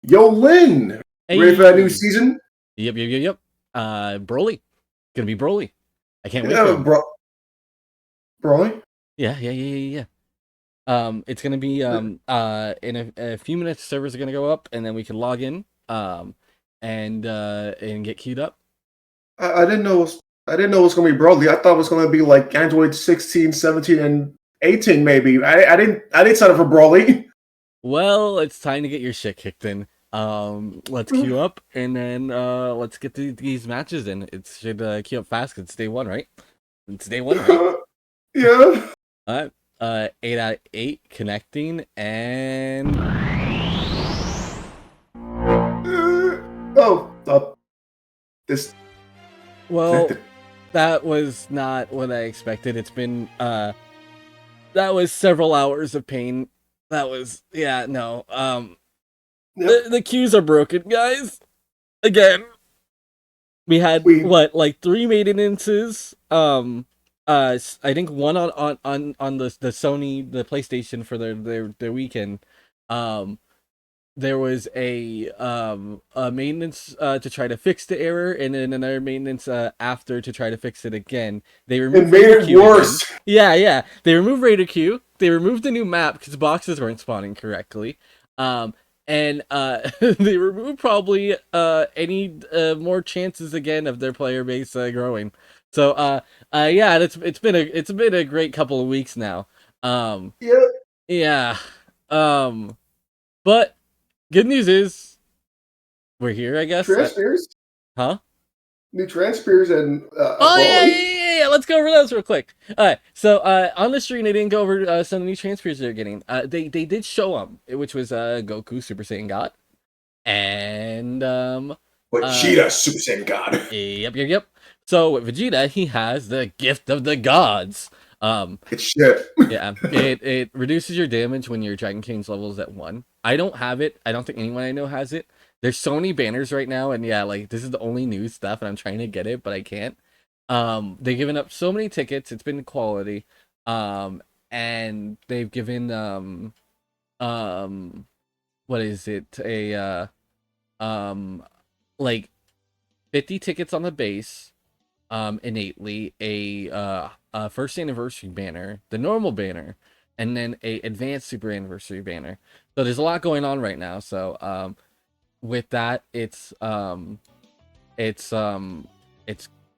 Yo, Lynn! Ready for that new Hey. season? Yep. Broly. Gonna be Broly. I can't wait for Yeah, him. Broly? Yeah. It's gonna be in a few minutes. Servers are gonna go up, and then we can log in and get queued up. I didn't know. I didn't know it was gonna be Broly. I thought it was gonna be like Android 16, 17, and 18, maybe. I didn't. I didn't sign up for Broly. Well, it's time to get your shit kicked in. Let's queue up, and then let's get these matches in. It should queue up fast. 'Cause it's day one, right? It's day one, right? Yeah. 8 out of 8 connecting, and Oh, this well, connected. that was not what I expected. It's been that was several hours of pain. That was no. Yep. The queues are broken, guys. Again. We had We what, like 3 maintenances. I think one on the Sony, the PlayStation for their weekend. Um there was a maintenance to try to fix the error, and then another maintenance after to try to fix it again. They it removed made Raider it Q again. worse. Yeah. They removed Raider Q. They removed the new map because boxes weren't spawning correctly. And they removed probably any more chances again of their player base growing. So yeah, it's been a great couple of weeks now. Yeah. Yeah. But good news is we're here, I guess. Transfers, Huh? new transfers, and Oh Broly. yeah. Let's go over those real quick. All right. So on the stream, they didn't go over some of the new transfers they're getting. They did show them, which was Goku Super Saiyan God, and Vegeta, Super Saiyan God. yep. So with Vegeta, he has the Gift of the Gods. It's shit. Yeah, it reduces your damage when your Dragon King's levels at 1. I don't have it. I don't think anyone I know has it. There's so many banners right now, and yeah, like this is the only new stuff, and I'm trying to get it, but I can't. They've given up so many tickets. It's been quality. And they've given um what is it? Like 50 tickets on the base, innately, a first anniversary banner, the normal banner, and then a advanced super anniversary banner. So there's a lot going on right now. So with that, it's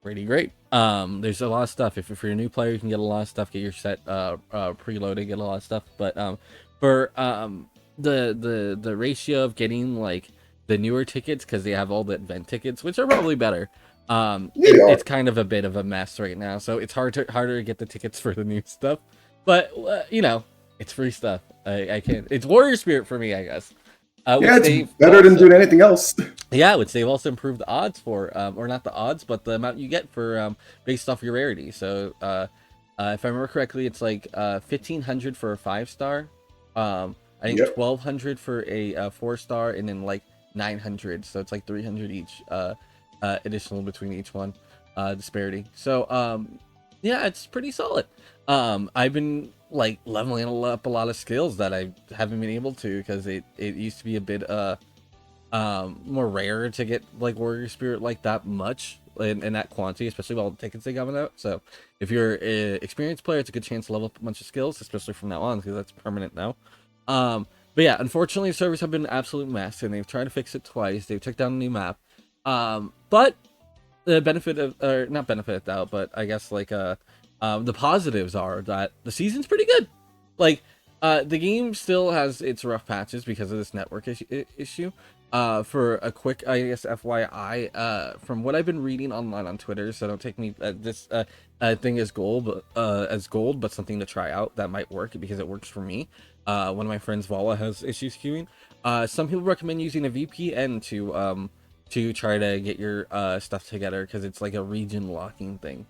pretty great. There's a lot of stuff. If you're a new player, you can get a lot of stuff. Get your set preloaded, get a lot of stuff. But for the ratio of getting like the newer tickets, because they have all the event tickets, which are probably better. Yeah. It's kind of a bit of a mess right now, so it's harder to get the tickets for the new stuff. But it's free stuff. I can't. It's Warrior Spirit for me, I guess. Yeah, it's better than doing anything else. Yeah, which they've also improved the odds for, or not the odds, but the amount you get for based off your rarity. So if I remember correctly, it's like 1,500 for a 5-star. I think Yep. 1,200 for a 4-star, and then like 900. So it's like 300 each. Additional between each one, disparity. So yeah, it's pretty solid. I've been like leveling up a lot of skills that I haven't been able to, because it used to be a bit more rare to get like Warrior Spirit like that much in that quantity, especially with all the tickets they coming out. So if you're an experienced player, it's a good chance to level up a bunch of skills, especially from now on, because that's permanent now. But yeah, unfortunately, servers have been an absolute mess, and they've tried to fix it twice. They've took down a new map. But the benefit of, or not benefit of doubt, but I guess like the positives are that the season's pretty good. Like the game still has its rough patches because of this network issue. For a quick, I guess, FYI, from what I've been reading online on Twitter, so don't take me this thing as gold, but something to try out that might work, because it works for me. One of my friends, Vala, has issues queuing. Some people recommend using a VPN to try to get your stuff together, because it's like a region locking thing.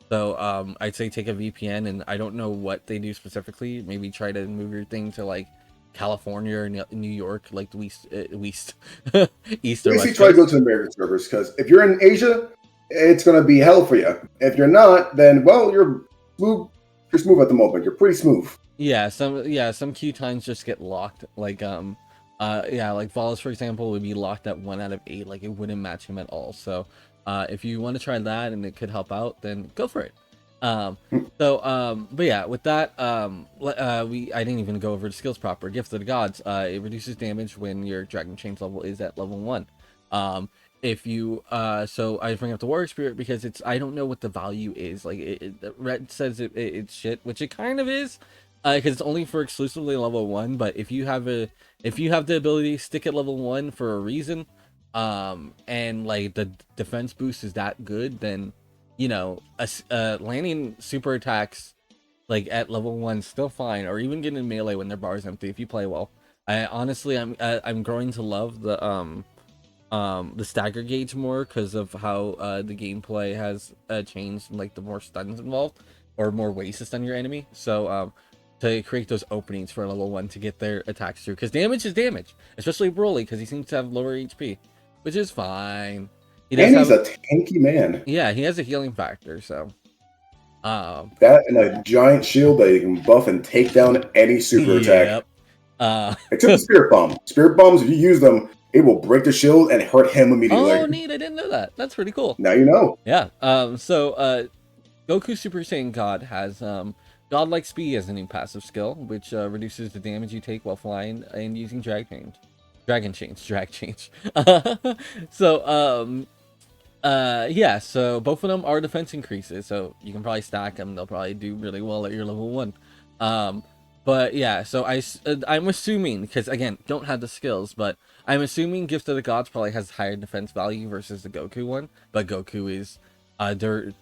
So I'd say take a VPN, and I don't know what they do specifically. Maybe try to move your thing to like California or New York, like the east east or Basically, west try to go coast. to American servers, because if you're in Asia, it's gonna be hell for you. If you're not, then well, you're smooth. You're smooth at the moment. You're pretty smooth. Yeah, some queue times just get locked. Like Yeah, like Volos, for example, would be locked at 1 out of 8. Like, it wouldn't match him at all. So, if you want to try that and it could help out, then go for it. Um, but yeah, with that, I didn't even go over the skills proper. Gift of the Gods, it reduces damage when your Dragon Chains level is at level 1. Um, if you, so I bring up the Warrior Spirit because I don't know what the value is. Like, Red says it's shit, which it kind of is, because it's only for exclusively level 1. But if you have the ability to stick at level 1 for a reason, and like the defense boost is that good, then landing super attacks like at level 1 still fine, or even getting melee when their bar is empty if you play well. I'm growing to love the stagger gauge more because of how the gameplay has changed, like the more stuns involved or more ways to stun your enemy. So to create those openings for level 1 to get their attacks through, because damage is damage, especially Broly, because he seems to have lower HP, which is fine. He does And he's have, a tanky man. yeah, he has a healing factor, so That and a giant shield that he can buff and take down any super attack. yep. uh Except the Spirit Bomb. Spirit Bombs, if you use them, it will break the shield and hurt him oh, immediately. neat, I didn't know that. That's pretty cool. Now you know. Yeah. Goku Super Saiyan God has godlike speed as a new passive skill, which reduces the damage you take while flying and using drag change. So yeah, so both of them are defense increases, so you can probably stack them. They'll probably do really well at your level 1. But yeah, so I'm assuming, because again, don't have the skills, but I'm assuming Gift of the Gods probably has higher defense value versus the Goku one. But Goku is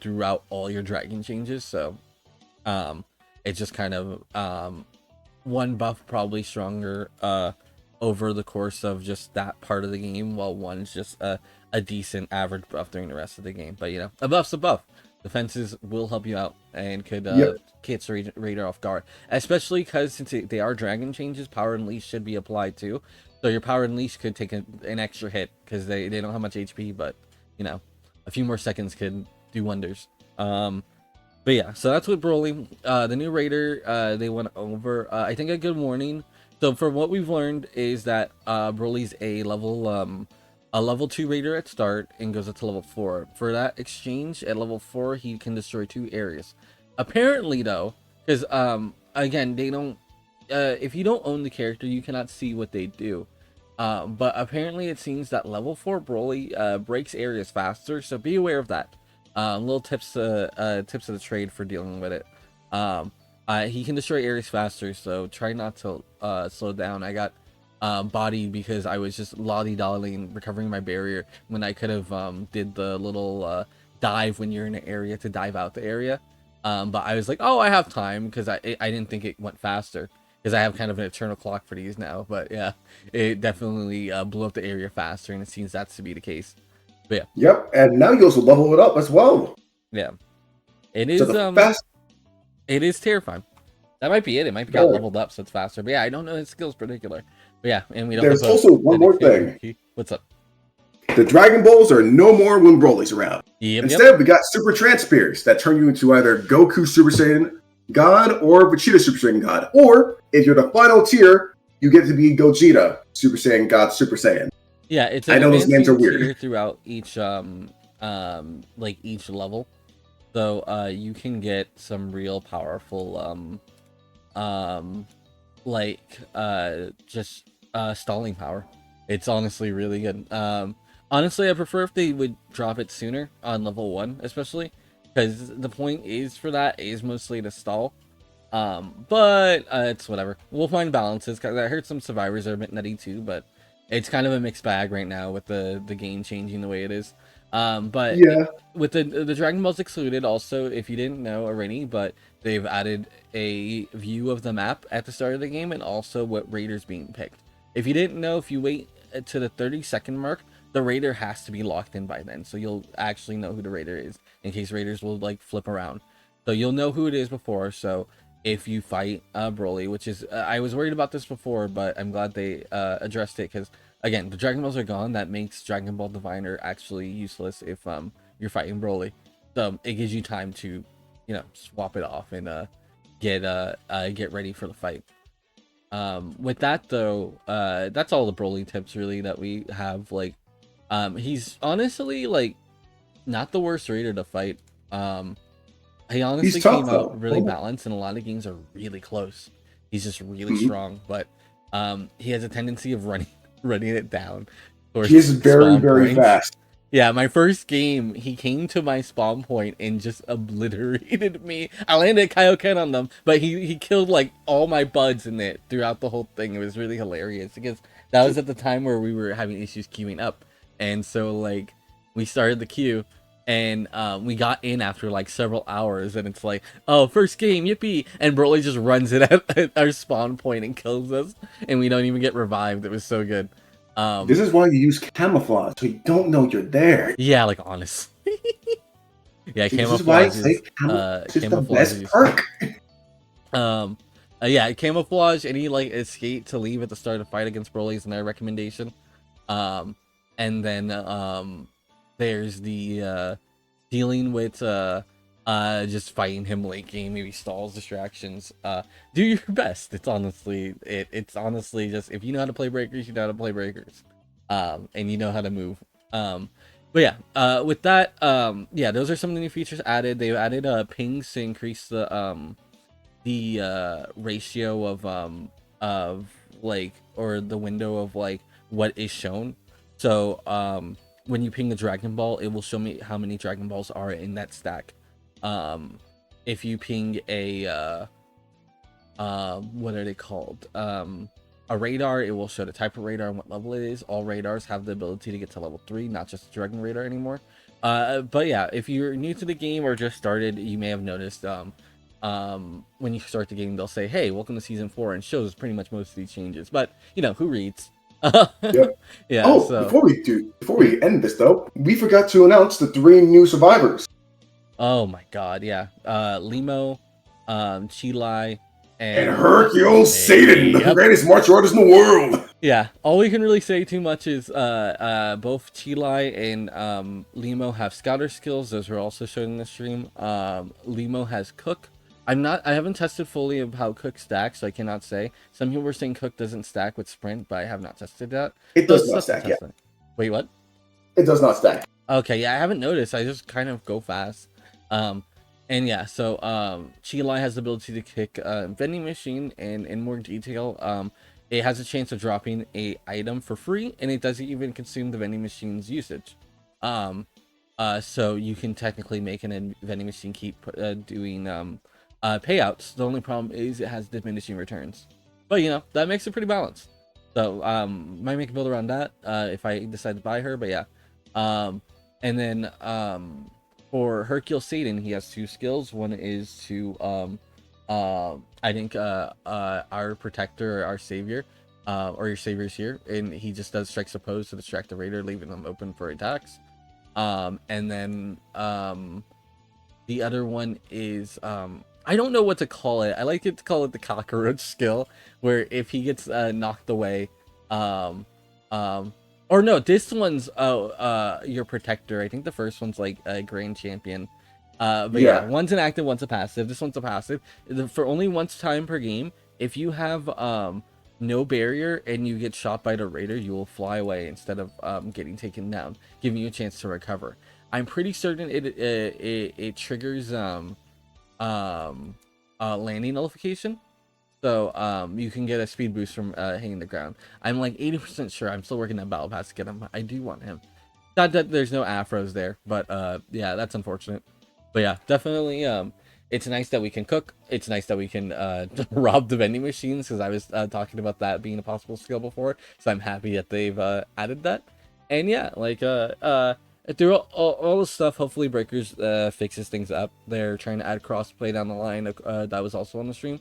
throughout all your dragon changes, so it's just kind of one buff probably stronger over the course of just that part of the game, while one's just a decent average buff during the rest of the game. But a buff's a buff. Defenses will help you out and could Yep. catch the Raider off guard, especially because since they are dragon changes, Power Unleash should be applied too. So your Power Unleash could take an extra hit because they don't have much HP, but a few more seconds could do wonders. But yeah, so that's with Broly. The new Raider, they went over. I think a good warning. So from what we've learned is that Broly's a level 2 Raider at start and goes up to level 4. For that exchange at level 4, he can destroy 2 areas. Apparently though, because again, they don't. If you don't own the character, you cannot see what they do. But apparently it seems that level 4 Broly breaks areas faster, so be aware of that. Little tips of the trade for dealing with it. He can destroy areas faster, so try not to slow down. I got bodied because I was just lolly-dollying, recovering my barrier when I could have did the little dive when you're in an area to dive out the area. But I was like, oh, I have time, because I didn't think it went faster, because I have kind of an eternal clock for these now. But yeah, it definitely blew up the area faster, and it seems that's to be the case. But yeah. Yep. And now you also level it up as well. Yeah. It So is the fast. it is terrifying. That might be it. It might be got leveled up so it's faster. But yeah, I don't know his skills particular. But yeah, and we don't There's have also one more thing. What's up? The Dragon Balls are no more when Broly's around. Yep, Instead, we got Super Transpears that turn you into either Goku Super Saiyan God or Vegeta Super Saiyan God. Or if you're the final tier, you get to be Gogeta Super Saiyan God Super Saiyan. Yeah, it's I know those names are weird throughout each like each level. So you can get some real powerful just stalling power. It's honestly really good. Honestly, I prefer if they would drop it sooner on level 1, especially because the point is for that is mostly to stall. But it's whatever. We'll find balances, because I heard some survivors are a bit nutty too, but it's kind of a mixed bag right now with the game changing the way it is. But yeah. With the Dragon Balls excluded, also, if you didn't know already, but they've added a view of the map at the start of the game, and also what Raider's being picked. If you didn't know, if you wait to the 30-second mark, the Raider has to be locked in by then, so you'll actually know who the Raider is, in case Raiders will like flip around. So you'll know who it is before. So if you fight Broly, which is I was worried about this before, but I'm glad they addressed it, because again, the Dragon Balls are gone. That makes Dragon Ball Diviner actually useless if you're fighting Broly. So it gives you time to swap it off and get ready for the fight. With that though, that's all the Broly tips really that we have. Like, he's honestly like not the worst raider to fight. He He's honestly tough came out though. really Oh, balanced, and a lot of games are really close. He's just really mhm. strong, but he has a tendency of running running it down He is towards very, spawn very points. fast. Yeah, my first game, he came to my spawn point and just obliterated me. I landed Kaioken on them, but he killed like all my buds in it throughout the whole thing. It was really hilarious because that was at the time where we were having issues queuing up, and so like we started the queue, and we got in after like several hours, and it's like, oh, first game, yippee! And Broly just runs it at our spawn point and kills us, and we don't even get revived. It was so good. This is why you use camouflage, so you don't know you're there. Yeah, like honest. Yeah, See, this is why I camouflage say is camouflage is the camouflage is best useful. perk. Um, yeah, camouflage. Any like escape to leave at the start of fight against Broly is my recommendation. Um, and then there's the dealing with just fighting him late game, maybe stalls, distractions. Do your best. It's honestly just if you know how to play breakers, you know how to play breakers. And you know how to move. But yeah, with that, yeah, those are some of the new features added. They've added pings to increase the ratio of like, or the window of like what is shown. So when you ping the Dragon Ball, it will show me how many Dragon Balls are in that stack. Um if you ping what are they called, a radar, it will show the type of radar and what level it is. All radars have the ability to get to level 3, not just Dragon Radar anymore. But yeah, if you're new to the game or just started, you may have noticed when you start the game, they'll say, hey, welcome to season 4, and shows pretty much most of these changes. But you know, who reads? Yep. Yeah, Oh, so before we end this though, we forgot to announce the 3 new survivors. oh my god, yeah. Lemo, Chilai, And and Hercule Satan, the yep. greatest martial artist in the world. Yeah, all we can really say too much is both Chilai and Lemo have scouter skills. Those were also shown in the stream. Lemo has Cook. I haven't tested fully of how Cook stacks, so I cannot say. Some people were saying Cook doesn't stack with Sprint, but I have not tested that. It So does it's not stuff to stack yet. test. Wait, what? It does not stack. Okay, yeah, I haven't noticed. I just kind of go fast. Um, and yeah, so Chilai has the ability to kick vending machine, and in more detail, it has a chance of dropping a item for free, and it doesn't even consume the vending machine's usage. Um, so you can technically make an vending machine keep doing payouts. The only problem is it has diminishing returns, but you know that makes it pretty balanced. So might make a build around that if I decide to buy her, but yeah. And then for Hercule Satan, he has 2 skills. One is to I think our protector, our savior, or your savior's here, and he just does strikes opposed to distract the raider, leaving them open for attacks. And then the other one is I don't know what to call it. I like it to call it the cockroach skill, where if he gets knocked away, um, um, or no, this one's your protector. I think the first one's like a grand champion. But yeah, Yeah. one's an active, one's a passive. This one's a passive. For only once time per game, if you have no barrier and you get shot by the raider, you will fly away instead of getting taken down, giving you a chance to recover. I'm pretty certain it triggers landing nullification, so you can get a speed boost from hitting the ground. I'm like 80% sure. I'm still working on battle pass to get him. I do want him. Not that there's no afros there, but yeah, that's unfortunate. But yeah, definitely it's nice that we can cook. It's nice that we can rob the vending machines, because I was talking about that being a possible skill before. So I'm happy that they've added that. And yeah, like through all the stuff, hopefully Breakers fixes things up. They're trying to add crossplay down the line. That was also on the stream.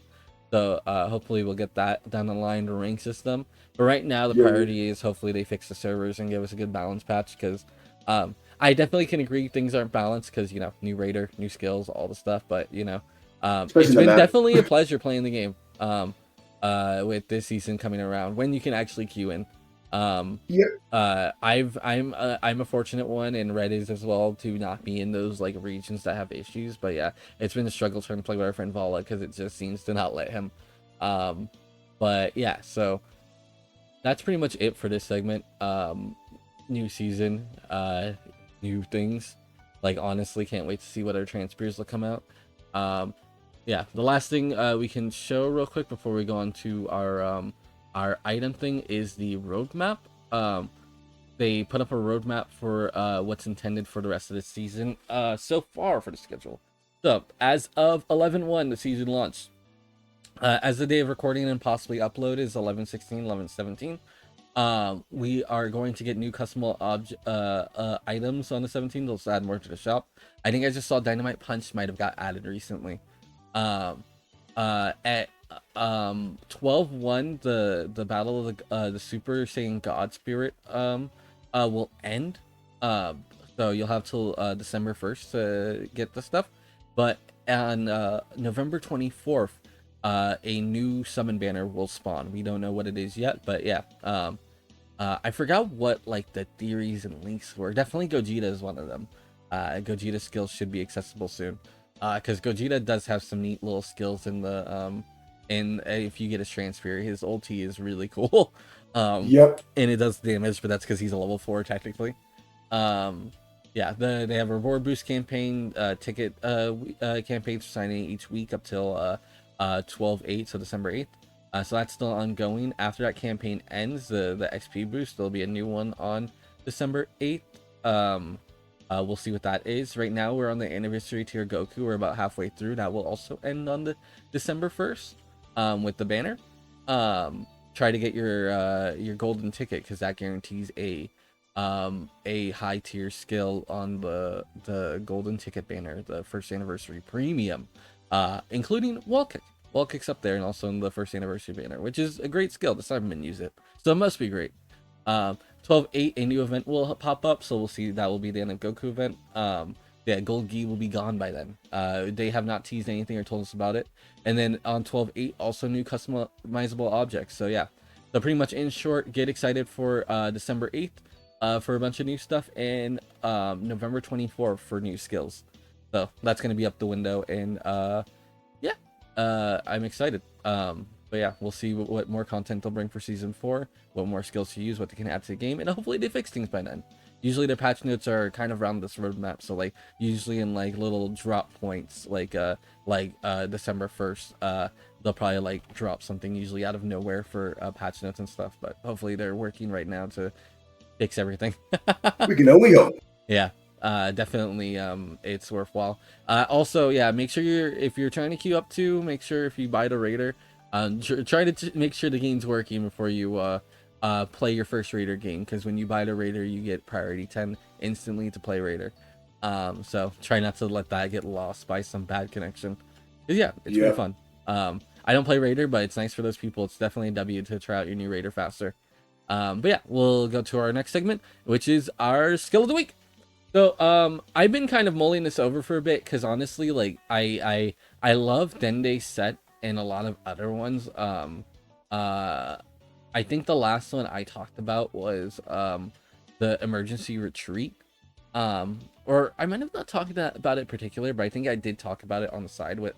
So hopefully we'll get that down the line, the rank system. But right now the Yeah. priority is hopefully they fix the servers and give us a good balance patch, because I definitely can agree things aren't balanced, because you know, new raider, new skills, all the stuff. But you know, Especially it's in the been map. definitely a pleasure playing the game. With this season coming around, when you can actually queue in. Yeah. I'm a fortunate one, and Red is as well, to not be in those like regions that have issues. But yeah, it's been a struggle trying to play with our friend Vala, because it just seems to not let him But yeah, so that's pretty much it for this segment. New season, new things. Like honestly, can't wait to see what our transfers will come out. Um, yeah, the last thing we can show real quick before we go on to our item thing is the roadmap. They put up a roadmap for what's intended for the rest of the season so far for the schedule. So as of 11/1, the season launched. As the day of recording and possibly upload is 11/16, 11/17. We are going to get new customable items on the 17th. They'll add more to the shop. I think I just saw Dynamite Punch might have got added recently. At 12/1, the battle of the Super Saiyan God Spirit will end. So you'll have till December 1st to get the stuff. But on November 24th, a new summon banner will spawn. We don't know what it is yet, but yeah. I forgot what like the theories and links were. Definitely Gogeta is one of them. Gogeta skills should be accessible soon. Because Gogeta does have some neat little skills in the if you get his transfer, his ulti is really cool. Yep. And it does damage, but that's because he's a level 4 technically. Yeah, they have a reward boost campaign, ticket campaigns for signing each week up till 12/8, so December 8th. So that's still ongoing. After that campaign ends, the XP boost, there'll be a new one on December 8th. We'll see what that is. Right now, we're on the anniversary tier Goku. We're about halfway through. That will also end on the December 1st with the banner. Try to get your golden ticket because that guarantees a high tier skill on the golden ticket banner, the first anniversary premium, including wall kick. Wall kick's up there and also in the first anniversary banner, which is a great skill. The Cybermen use it, so it must be great. 12/8, a new event will pop up, so we'll see. That will be the end of Goku event. Yeah, Gold Gi will be gone by then. They have not teased anything or told us about it. And then on 12/8, also new customizable objects. So yeah, so pretty much in short, get excited for December 8th for a bunch of new stuff, and November 24th for new skills. So that's gonna be up the window, and yeah, I'm excited. But yeah, we'll see what more content they'll bring for season 4, what more skills to use, what they can add to the game, and hopefully they fix things by then. Usually their patch notes are kind of around this roadmap, so like usually in like little drop points, like December 1st, they'll probably like drop something usually out of nowhere for patch notes and stuff. But hopefully they're working right now to fix everything. We can only hope. Yeah. Definitely it's worthwhile. Also, yeah, make sure if you're trying to queue up to, make sure if you buy the raider, try to make sure the game's working before you play your first raider game, because when you buy the raider you get priority 10 instantly to play raider. So try not to let that get lost by some bad connection, 'cause yeah, it's pretty fun. I don't play raider, but it's nice for those people. It's definitely a W to try out your new raider faster. But yeah, we'll go to our next segment, which is our skill of the week. So I've been kind of mulling this over for a bit, because honestly, like I love Dende's set and a lot of other ones. I think the last one I talked about was the emergency retreat. Or I might have not talked about it in particular, but I think I did talk about it on the side with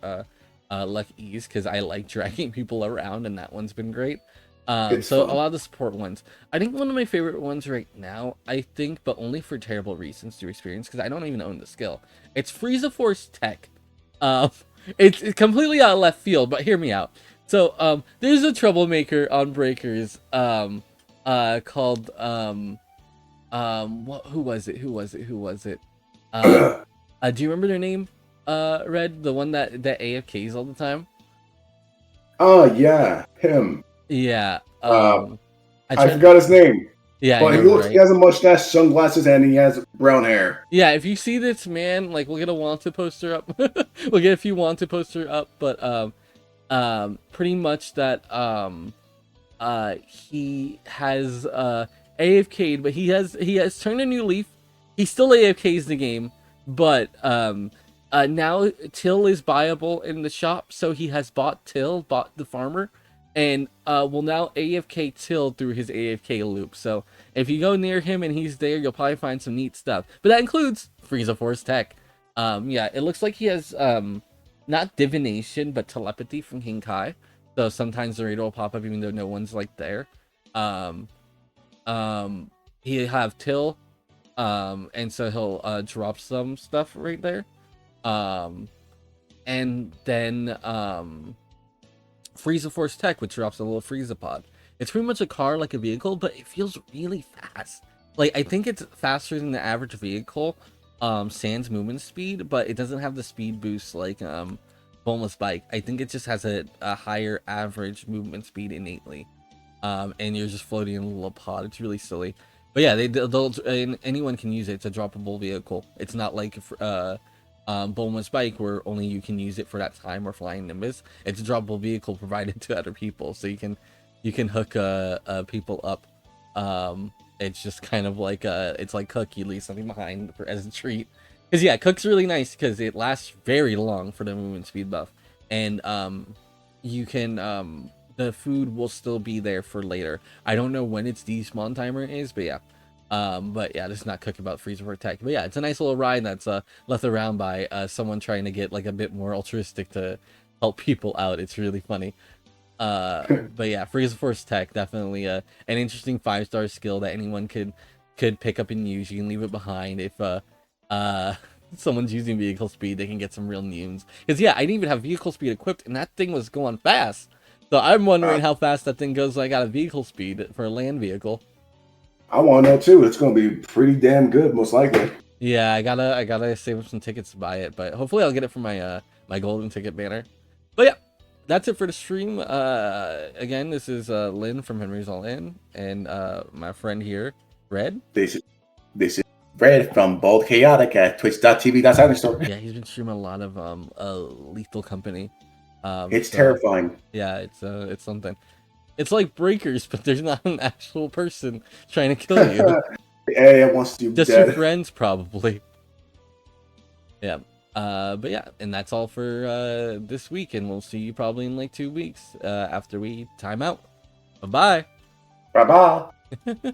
Luck Ease, because I like dragging people around, and that one's been great. So fun. a lot of the support ones. I think one of my favorite ones right now, I think, but only for terrible reasons to experience, because I don't even own the skill. It's Frieza Force Tech. It's completely out of left field, but hear me out. So there's a troublemaker on Breakers called who was it? Do you remember their name? Red, the one that AFKs all the time? Oh yeah, him. Yeah. I forgot his name. Yeah, but he has a mustache, sunglasses, and he has brown hair. Yeah, if you see this man, like, we'll get a wanted poster up. We'll get a few wanted poster up, but pretty much that he has AFK'd, but he has turned a new leaf. He still AFKs the game, but now Till is buyable in the shop, so he has bought the farmer, and will now AFK Till through his AFK loop. So if you go near him and he's there, you'll probably find some neat stuff. But that includes Frieza Force Tech. Yeah, it looks like he has not divination, but telepathy from King Kai. So sometimes the radar will pop up even though no one's like there. Um, he'll have Till, and so he'll drop some stuff right there. Um, and then Frieza Force Tech, which drops a little Frieza Pod. It's pretty much a car like a vehicle, but it feels really fast. Like, I think it's faster than the average vehicle, sans movement speed, but it doesn't have the speed boost like Boneless Bike. I think it just has a higher average movement speed innately. And you're just floating in a little pod. It's really silly. But yeah, they'll and anyone can use it. It's a droppable vehicle. It's not like Boneless Bike where only you can use it for that time, or Flying Nimbus. It's a droppable vehicle provided to other people, so you can hook people up. It's just kind of like it's like Cook. You leave something behind as a treat. Because yeah, Cook's really nice because it lasts very long for the movement speed buff, and you can the food will still be there for later. I don't know when its despawn timer is, but yeah. But yeah, this is not Cook about Freezer Protect. But yeah, it's a nice little ride that's left around by someone trying to get like a bit more altruistic to help people out. It's really funny. But yeah, Freezer Force Tech, definitely an interesting 5-star skill that anyone could pick up and use. You can leave it behind if someone's using vehicle speed. They can get some real neumes. Because yeah, I didn't even have vehicle speed equipped, and that thing was going fast. So I'm wondering how fast that thing goes when I got a vehicle speed for a land vehicle. I want to know too. It's going to be pretty damn good, most likely. Yeah, I gotta save up some tickets to buy it, but hopefully I'll get it for my my golden ticket banner. But yeah, that's it for the stream. Again, this is Lynn from Henry's All In, and my friend here, Red. This is Red from Bold Chaotic at twitch.tv/Dinosaur. Yeah, he's been streaming a lot of Lethal Company. It's terrifying. Yeah, it's something. It's like Breakers, but there's not an actual person trying to kill you. Hey, it wants you Just dead. your friends, probably. Yeah. But yeah, and that's all for this week, and we'll see you probably in like 2 weeks after we time out. Bye-bye. Bye-bye.